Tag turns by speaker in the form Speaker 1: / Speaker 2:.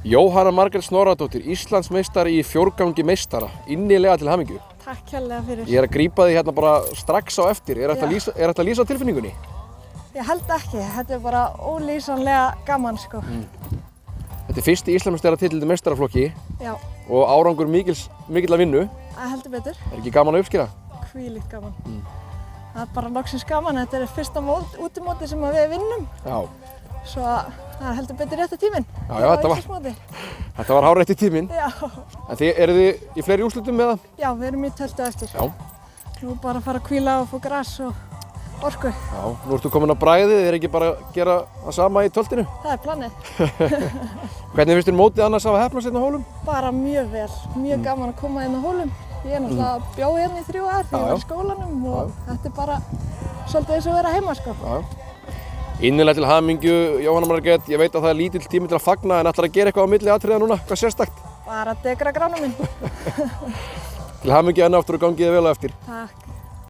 Speaker 1: Jóhanna Margrét Snorradóttir, Íslandsmeistari í fjórgangi meistara, innilega til hamingju.
Speaker 2: Takk kærlega fyrir.
Speaker 1: Ég að grípa því hérna bara strax á eftir, er hægt að lýsa tilfinningunni?
Speaker 2: Ég held ekki, þetta bara ólýsanlega gaman sko.
Speaker 1: Þetta fyrsti Íslandsmeistaratitill í meistaraflokki
Speaker 2: Já.
Speaker 1: Og árangur mikill að vinnu.
Speaker 2: Það heldur betur.
Speaker 1: Ekki gaman að uppskera?
Speaker 2: Hvílíkt gaman. Það bara loksins gaman, þetta fyrsta útimóti sem við vinnum.
Speaker 1: Já.
Speaker 2: Svo það heldur betur rétti tíminn.
Speaker 1: Já, þetta var hárrétti tíminn.
Speaker 2: Já.
Speaker 1: En eruð þið í fleiri úrslitum með það?
Speaker 2: Já, við erum í 12. eftir.
Speaker 1: Já.
Speaker 2: Nú bara að fara að hvíla og fá gras og orku.
Speaker 1: Já, nú ertu komin á bragðið, er ekki bara að gera það sama í 12.
Speaker 2: Það planið.
Speaker 1: Hvernig finnst þér mótið annars að heppnast hérna á Hólum?
Speaker 2: Bara mjög vel, mjög gaman að koma hérna á Hólum. Ég náttúrulega bjó hérna í 3 ár þegar ég var í skólanum og þetta bara svolítið eins og vera heima sko.
Speaker 1: Innilega til hamingju, Jóhanna Margrét, ég veit að það lítill tími til að fagna en ætlar að gera eitthvað á milli atriða núna, hvað sérstakt?
Speaker 2: Bara degra grána minn.
Speaker 1: Til hamingju enn aftur og gangið þið vel á eftir.
Speaker 2: Takk.